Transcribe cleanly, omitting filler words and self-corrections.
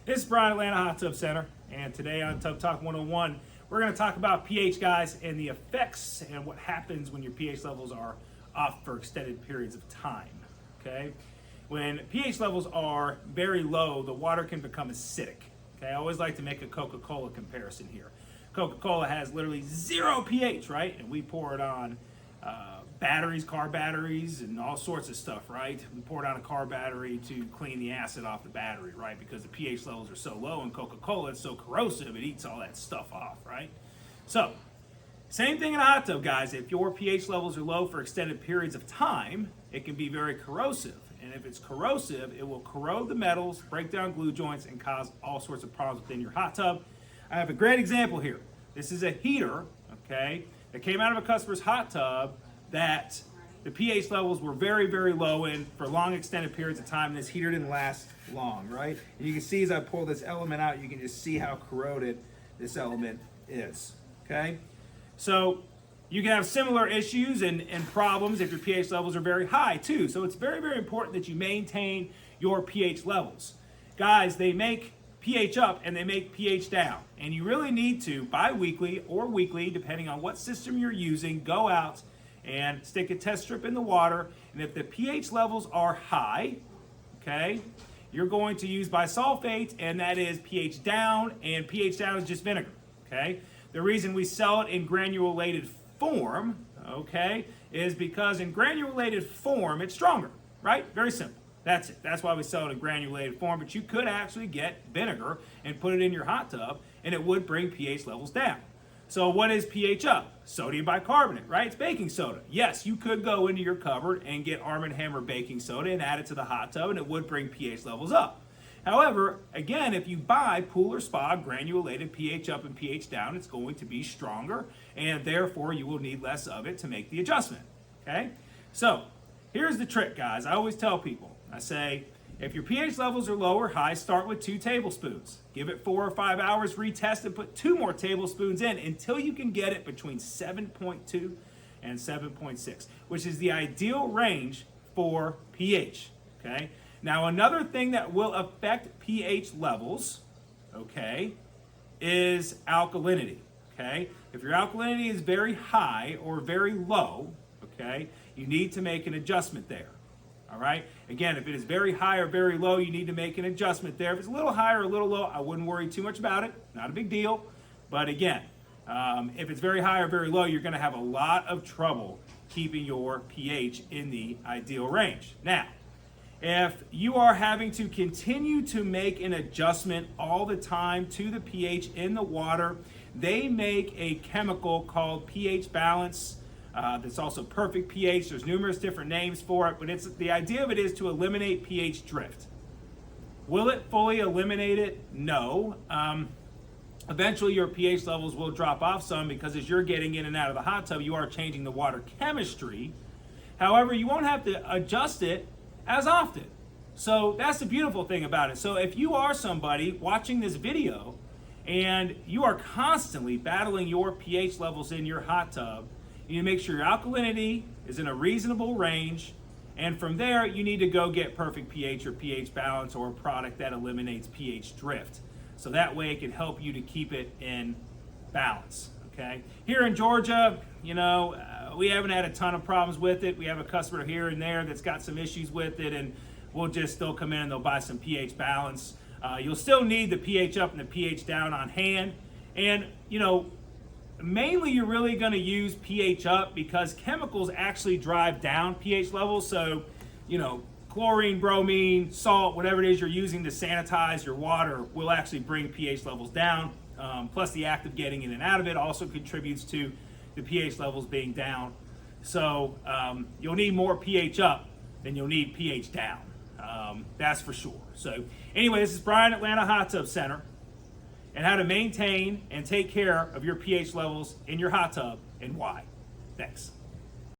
This is Brian, Atlanta Hot Tub Center, and today on Tub Talk 101, we're going to talk about pH, guys, and the effects and what happens when your pH levels are off for extended periods of time, okay? When pH levels are very low, the water can become acidic, okay? I always like to make a Coca-Cola comparison here. Coca-Cola has literally 0 pH, right? And we pour it on batteries, car batteries, and all sorts of stuff, right? We pour it on a car battery to clean the acid off the battery, right? Because the pH levels are so low in Coca-Cola, it's so corrosive, it eats all that stuff off, right? So, same thing in a hot tub, guys. If your pH levels are low for extended periods of time, it can be very corrosive. And if it's corrosive, it will corrode the metals, break down glue joints, and cause all sorts of problems within your hot tub. I have a great example here. This is a heater, okay, that came out of a customer's hot tub that the pH levels were very, very low in for long extended periods of time. This heater didn't last long, right? And you can see as I pull this element out, you can just see how corroded this element is, okay? So you can have similar issues and problems if your pH levels are very high too. So it's very, very important that you maintain your pH levels. Guys, they make pH up and they make pH down. And you really need to, bi-weekly or weekly, depending on what system you're using, go out and stick a test strip in the water. And if the pH levels are high, okay, you're going to use bisulfate, and that is pH down, and pH down is just vinegar, okay? The reason we sell it in granulated form, okay, is because in granulated form, it's stronger, right? Very simple. That's it. That's why we sell it in granulated form, but you could actually get vinegar and put it in your hot tub, and it would bring pH levels down. So what is pH up? Sodium bicarbonate, right? It's baking soda. Yes, you could go into your cupboard and get Arm & Hammer baking soda and add it to the hot tub, and it would bring pH levels up. However, again, if you buy Pool or Spa granulated pH up and pH down, it's going to be stronger, and therefore you will need less of it to make the adjustment, okay? So here's the trick, guys. I always tell people, I say, if your pH levels are low or high, start with 2 tablespoons. Give it 4 or 5 hours, retest and put 2 more tablespoons in until you can get it between 7.2 and 7.6, which is the ideal range for pH, okay? Now, another thing that will affect pH levels, okay, is alkalinity, okay? If your alkalinity is very high or very low, okay, you need to make an adjustment there. All right. Again, if it is very high or very low, you need to make an adjustment there. If it's a little high or a little low, I wouldn't worry too much about it. Not a big deal. But again, if it's very high or very low, you're going to have a lot of trouble keeping your pH in the ideal range. Now, if you are having to continue to make an adjustment all the time to the pH in the water, they make a chemical called pH balance. That's also perfect pH. There's numerous different names for it, but the idea of it is to eliminate pH drift. Will it fully eliminate it? No. Eventually your pH levels will drop off some because as you're getting in and out of the hot tub, you are changing the water chemistry. However, you won't have to adjust it as often. So that's the beautiful thing about it. So if you are somebody watching this video and you are constantly battling your pH levels in your hot tub, you need to make sure your alkalinity is in a reasonable range, and from there you need to go get perfect pH or pH balance or a product that eliminates pH drift. So that way it can help you to keep it in balance, okay? Here in Georgia, you know, we haven't had a ton of problems with it. We have a customer here and there that's got some issues with it, and they'll come in and they'll buy some pH balance. You'll still need the pH up and the pH down on hand, and you know, mainly you're really going to use pH up because chemicals actually drive down pH levels. So, you know, chlorine, bromine, salt, whatever it is you're using to sanitize your water will actually bring pH levels down. Plus the act of getting in and out of it also contributes to the pH levels being down. So you'll need more pH up than you'll need pH down. That's for sure. So anyway, this is Brian, Atlanta Hot Tub Center, and how to maintain and take care of your pH levels in your hot tub and why. Thanks.